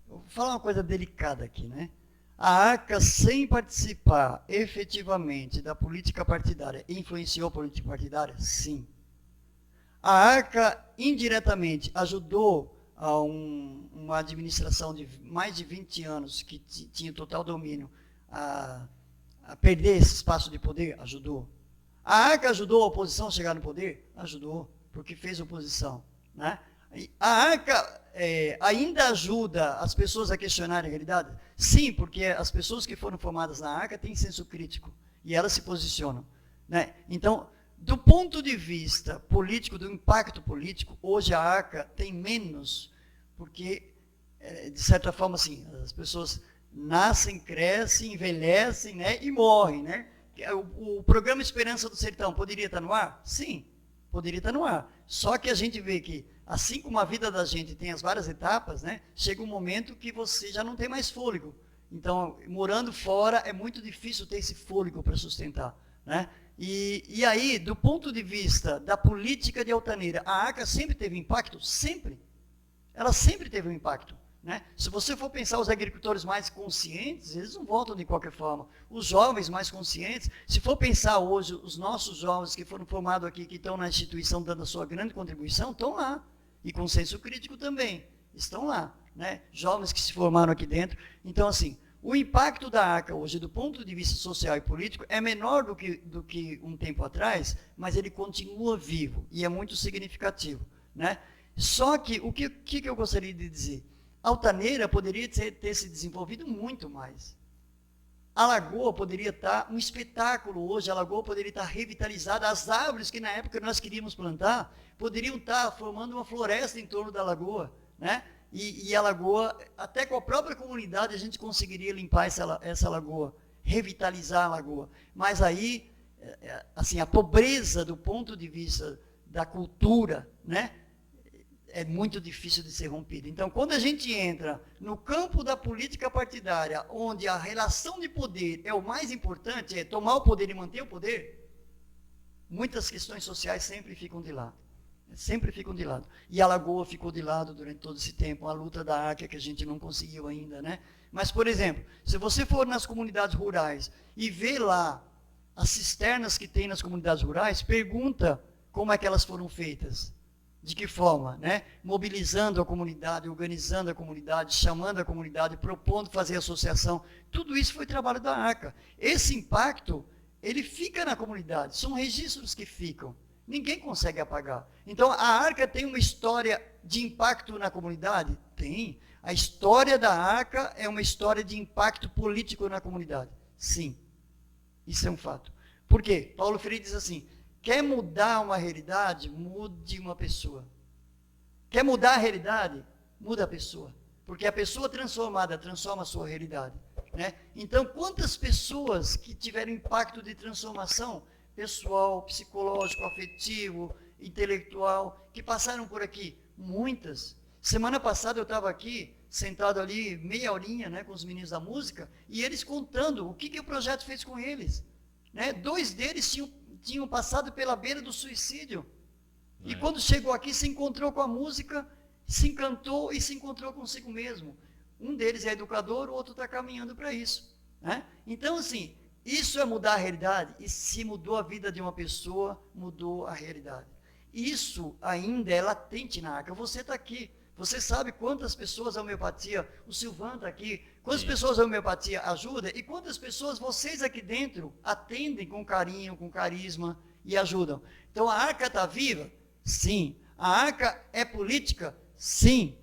eu vou falar uma coisa delicada aqui, né? A Arca, sem participar efetivamente da política partidária, influenciou a política partidária? Sim. A Arca, indiretamente, ajudou a uma administração de mais de 20 anos, que tinha total domínio, a perder esse espaço de poder? Ajudou. A Arca ajudou a oposição a chegar no poder? Ajudou, porque fez oposição, né? A Arca ainda ajuda as pessoas a questionarem a realidade? Sim, porque as pessoas que foram formadas na Arca têm senso crítico e elas se posicionam, né? Então, do ponto de vista político, do impacto político, hoje a Arca tem menos, porque, de certa forma, assim, as pessoas nascem, crescem, envelhecem, né, e morrem, né? O programa Esperança do Sertão poderia estar no ar? Sim, poderia estar no ar. Só que a gente vê que, assim como a vida da gente tem as várias etapas, né, chega um momento que você já não tem mais fôlego. Então, morando fora, é muito difícil ter esse fôlego para sustentar, né? E aí, do ponto de vista da política de Altaneira, a Arca sempre teve impacto? Sempre. Ela sempre teve um impacto, né? Se você for pensar os agricultores mais conscientes, eles não voltam de qualquer forma. Os jovens mais conscientes, se for pensar hoje, os nossos jovens que foram formados aqui, que estão na instituição dando a sua grande contribuição, estão lá. E com senso crítico também, estão lá, né? Jovens que se formaram aqui dentro. Então, assim, o impacto da Arca hoje, do ponto de vista social e político, é menor do que um tempo atrás, mas ele continua vivo e é muito significativo, né? Só que, o que eu gostaria de dizer? Altaneira poderia ter se desenvolvido muito mais. A lagoa poderia estar um espetáculo hoje, a lagoa poderia estar revitalizada, as árvores que na época nós queríamos plantar, poderiam estar formando uma floresta em torno da lagoa, né? E a lagoa, até com a própria comunidade, a gente conseguiria limpar essa lagoa, revitalizar a lagoa. Mas aí, assim, a pobreza do ponto de vista da cultura, né, é muito difícil de ser rompida. Então, quando a gente entra no campo da política partidária, onde a relação de poder é o mais importante, é tomar o poder e manter o poder, muitas questões sociais sempre ficam de lado. Sempre ficam de lado. E a lagoa ficou de lado durante todo esse tempo, a luta da Arca que a gente não conseguiu ainda, né? Mas, por exemplo, se você for nas comunidades rurais e ver lá as cisternas que tem nas comunidades rurais, pergunta como é que elas foram feitas. De que forma, né? Mobilizando a comunidade, organizando a comunidade, chamando a comunidade, propondo fazer associação. Tudo isso foi trabalho da Arca. Esse impacto, ele fica na comunidade. São registros que ficam. Ninguém consegue apagar. Então, a Arca tem uma história de impacto na comunidade? Tem. A história da Arca é uma história de impacto político na comunidade? Sim. Isso é um fato. Por quê? Paulo Freire diz assim, quer mudar uma realidade? Mude uma pessoa. Quer mudar a realidade? Muda a pessoa. Porque a pessoa transformada transforma a sua realidade, né? Então, quantas pessoas que tiveram impacto de transformação pessoal, psicológico, afetivo, intelectual, que passaram por aqui? Muitas. Semana passada eu estava aqui, sentado ali, meia horinha, né, com os meninos da música, e eles contando o que o projeto fez com eles, né? 2 deles tinham passado pela beira do suicídio. E quando chegou aqui, se encontrou com a música, se encantou e se encontrou consigo mesmo. Um deles é educador, o outro está caminhando para isso, né? Então, assim, isso é mudar a realidade. E se mudou a vida de uma pessoa, mudou a realidade. Isso ainda é latente na Arca. Você está aqui. Você sabe quantas pessoas a homeopatia, o Silvan está aqui, quantas pessoas a homeopatia ajuda e quantas pessoas vocês aqui dentro atendem com carinho, com carisma e ajudam. Então, a Arca está viva? Sim. A Arca é política? Sim.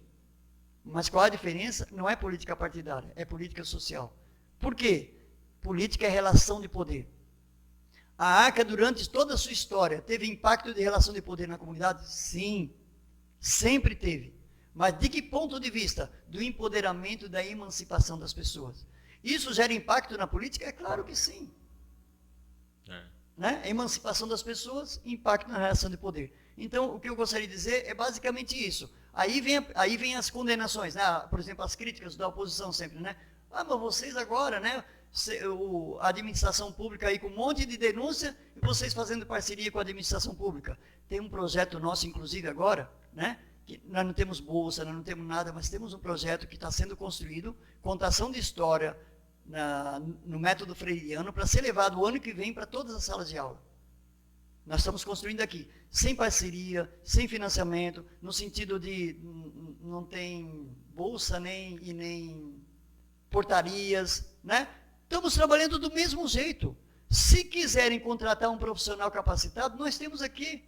Mas qual a diferença? Não é política partidária, é política social. Por quê? Política é relação de poder. A Arca, durante toda a sua história, teve impacto de relação de poder na comunidade? Sim, sempre teve. Mas de que ponto de vista? Do empoderamento e da emancipação das pessoas. Isso gera impacto na política? É claro que sim. Né? A emancipação das pessoas, impacto na relação de poder. Então, o que eu gostaria de dizer é basicamente isso. Aí vem as condenações, né? Por exemplo, as críticas da oposição sempre, né? Ah, mas vocês agora, né? A administração pública aí com um monte de denúncia e vocês fazendo parceria com a administração pública. Tem um projeto nosso, inclusive, agora, né? Que nós não temos bolsa, nós não temos nada, mas temos um projeto que está sendo construído, contação de história no método freiriano, para ser levado o ano que vem para todas as salas de aula. Nós estamos construindo aqui, sem parceria, sem financiamento, no sentido de não tem bolsa nem portarias, né? Estamos trabalhando do mesmo jeito. Se quiserem contratar um profissional capacitado, nós temos aqui.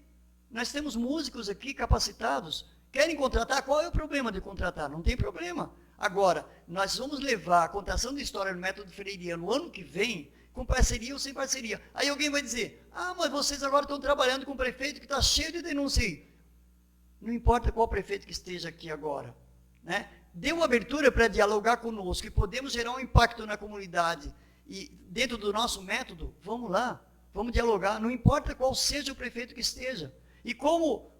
Nós temos músicos aqui capacitados. Querem contratar? Qual é o problema de contratar? Não tem problema. Agora, nós vamos levar a contação de história no método freiriano no ano que vem, com parceria ou sem parceria. Aí alguém vai dizer, mas vocês agora estão trabalhando com um prefeito que está cheio de denúncia aí. Não importa qual prefeito que esteja aqui agora, né? Deu abertura para dialogar conosco e podemos gerar um impacto na comunidade e dentro do nosso método, vamos lá, vamos dialogar, não importa qual seja o prefeito que esteja. E como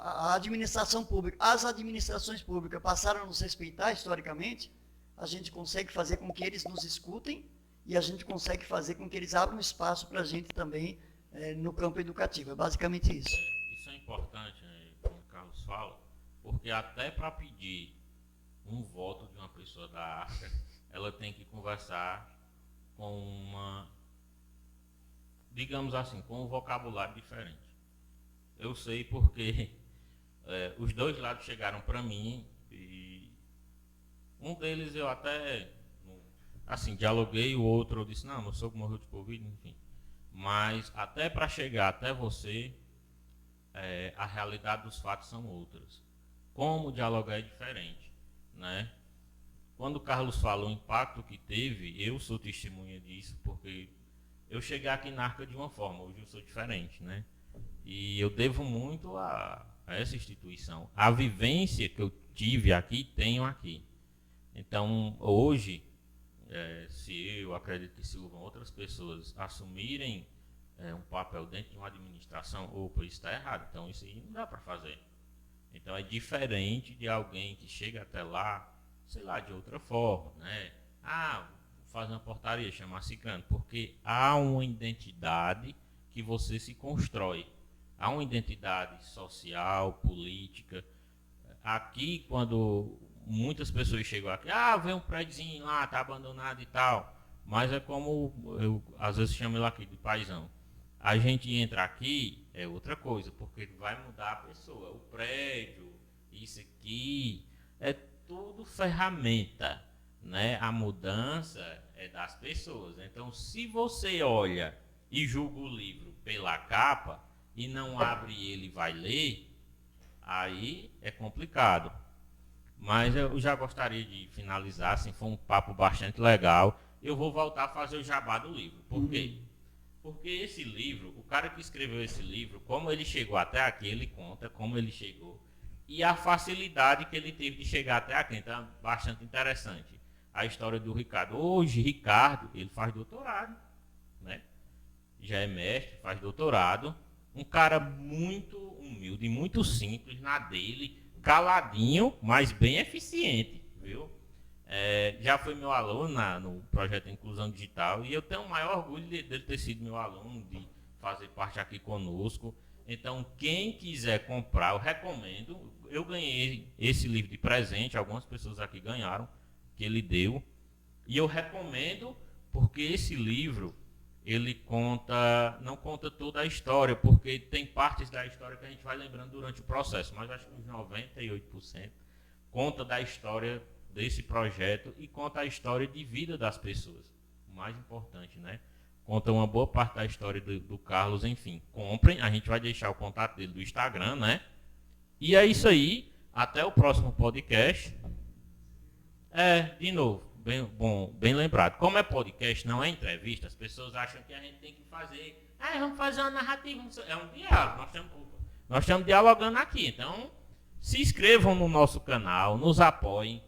a administração pública, as administrações públicas passaram a nos respeitar historicamente, a gente consegue fazer com que eles nos escutem e a gente consegue fazer com que eles abram espaço para a gente também no campo educativo. É basicamente isso. Isso é importante, né, como o Carlos fala, porque até para pedir um voto de uma pessoa da Arca, ela tem que conversar com uma, digamos assim, com um vocabulário diferente. Eu sei porque os dois lados chegaram para mim e um deles eu até, assim, dialoguei, o outro eu disse, não, meu sogro morreu de Covid, enfim. Mas até para chegar até você, a realidade dos fatos são outras. Como dialogar é diferente, né? Quando o Carlos fala o impacto que teve, eu sou testemunha disso, porque eu cheguei aqui na Arca de uma forma, hoje eu sou diferente, né? E eu devo muito a essa instituição. A vivência que eu tive aqui, tenho aqui. Então, hoje, se eu acredito que se outras pessoas assumirem um papel dentro de uma administração, opa, isso está errado. Então, isso aí não dá para fazer. Então, é diferente de alguém que chega até lá, sei lá, de outra forma, né? Faz uma portaria, chamar ciclano, porque há uma identidade que você se constrói. Há uma identidade social, política. Aqui, quando muitas pessoas chegam aqui, vem um prédiozinho lá, está abandonado e tal, mas é como eu às vezes chamo ele aqui de paizão. A gente entra aqui, é outra coisa, porque vai mudar a pessoa. O prédio, isso aqui, é tudo ferramenta, né? A mudança é das pessoas. Então, se você olha e julga o livro pela capa e não abre ele e vai ler, aí é complicado. Mas eu já gostaria de finalizar, assim, foi um papo bastante legal. Eu vou voltar a fazer o jabá do livro. Por quê? Porque esse livro, o cara que escreveu esse livro, como ele chegou até aqui, ele conta como ele chegou e a facilidade que ele teve de chegar até aqui. Então, é bastante interessante a história do Ricardo. Hoje, Ricardo, ele faz doutorado, né? Já é mestre, faz doutorado. Um cara muito humilde, muito simples na dele, caladinho, mas bem eficiente, viu? Já foi meu aluno no projeto Inclusão Digital e eu tenho o maior orgulho dele ter sido meu aluno, de fazer parte aqui conosco. Então, quem quiser comprar, eu recomendo. Eu ganhei esse livro de presente, algumas pessoas aqui ganharam, que ele deu. E eu recomendo porque esse livro, ele não conta toda a história, porque tem partes da história que a gente vai lembrando durante o processo, mas acho que uns 98% conta da história desse projeto e conta a história de vida das pessoas. O mais importante, né? Conta uma boa parte da história do Carlos, enfim. Comprem, a gente vai deixar o contato dele do Instagram, né? E é isso aí, até o próximo podcast. De novo, bem lembrado. Como é podcast, não é entrevista, as pessoas acham que a gente tem que fazer, vamos fazer uma narrativa. É um diálogo, nós estamos dialogando aqui. Então, se inscrevam no nosso canal, nos apoiem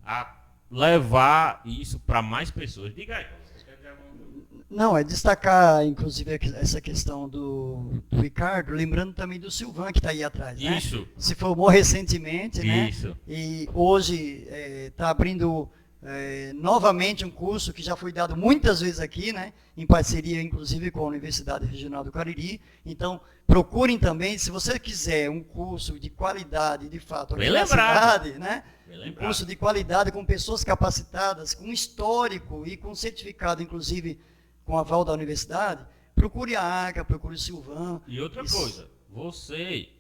a levar isso para mais pessoas. Diga aí, vocês querem dizer alguma coisa? Não, é destacar, inclusive, essa questão do Ricardo, lembrando também do Silvan, que está aí atrás, né? Isso. Se formou recentemente, né? Isso. E hoje está abrindo novamente um curso que já foi dado muitas vezes aqui, né? Em parceria, inclusive, com a Universidade Regional do Cariri. Então, procurem também, se você quiser um curso de qualidade, de fato, aqui na cidade, né? Um curso de qualidade com pessoas capacitadas, com histórico e com certificado, inclusive, com aval da universidade, procure a Arca, procure o Silvan. E outra coisa, você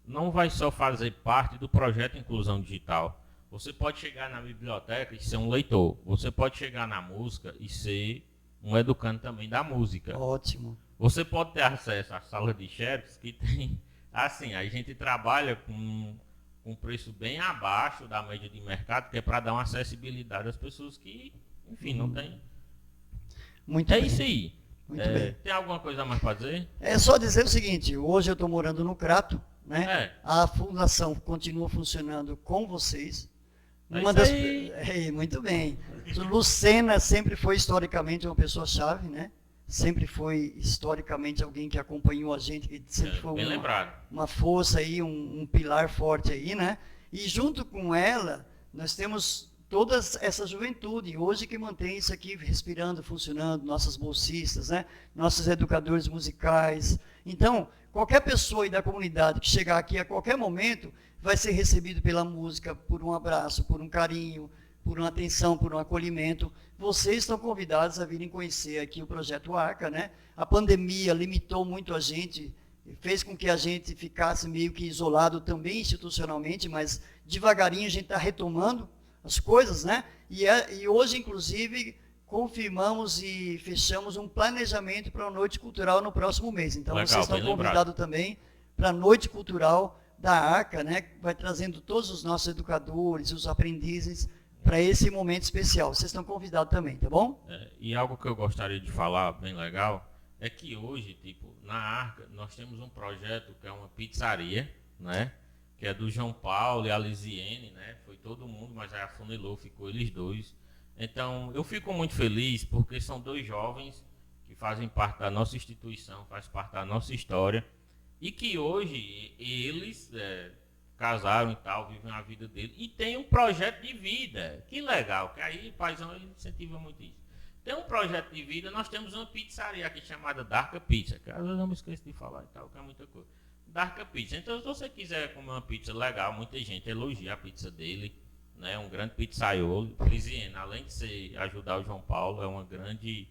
não vai só fazer parte do projeto Inclusão Digital. Você pode chegar na biblioteca e ser um leitor. Você pode chegar na música e ser um educando também da música. Ótimo. Você pode ter acesso à sala de chefes que tem... Assim, a gente trabalha com preço bem abaixo da média de mercado, que é para dar uma acessibilidade às pessoas que, enfim, não tem. Muito É bem. isso aí. Muito bem. Tem alguma coisa a mais para dizer? É só dizer o seguinte, hoje eu estou morando no Crato, né? É. A fundação continua funcionando com vocês. É Uma isso das... aí. muito bem. Lucena sempre foi historicamente uma pessoa-chave, né? Sempre foi historicamente alguém que acompanhou a gente, que sempre foi Bem lembrado. uma força aí, um pilar forte aí, né? E junto com ela, nós temos toda essa juventude, hoje que mantém isso aqui respirando, funcionando, nossas bolsistas, né? Nossos educadores musicais. Então, qualquer pessoa aí da comunidade que chegar aqui a qualquer momento vai ser recebido pela música, por um abraço, por um carinho, por uma atenção, por um acolhimento. Vocês estão convidados a virem conhecer aqui o Projeto Arca, né? A pandemia limitou muito a gente, fez com que a gente ficasse meio que isolado também institucionalmente, mas devagarinho a gente está retomando as coisas, né? E hoje, inclusive, confirmamos e fechamos um planejamento para a Noite Cultural no próximo mês. Então, Legal, vocês estão convidados também para a Noite Cultural da Arca, né? Vai trazendo todos os nossos educadores, os aprendizes, para esse momento especial. Vocês estão convidados também, tá bom? E algo que eu gostaria de falar, bem legal, é que hoje, tipo, na Arca, nós temos um projeto que é uma pizzaria, né? Que é do João Paulo e a Lisiene, né? Foi todo mundo, mas aí afunilou, ficou eles dois. Então, eu fico muito feliz porque são dois jovens que fazem parte da nossa instituição, fazem parte da nossa história, e que hoje eles casaram e tal, vivem a vida dele, e tem um projeto de vida. Que legal, que aí o paizão ele incentiva muito isso. Tem um projeto de vida, nós temos uma pizzaria aqui chamada Darka Pizza, que às vezes eu me esqueço de falar e tal, que é muita coisa. Darka Pizza. Então, se você quiser comer uma pizza legal, muita gente elogia a pizza dele, né? Um grande pizzaiolo. Lisiane, além de ajudar o João Paulo, é uma grande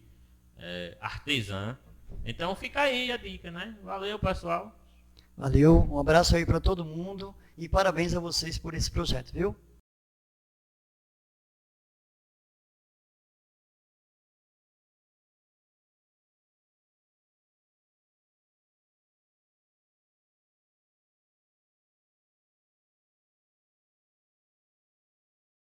artesã. Então, fica aí a dica, né? Valeu, pessoal. Valeu, um abraço aí para todo mundo e parabéns a vocês por esse projeto, viu?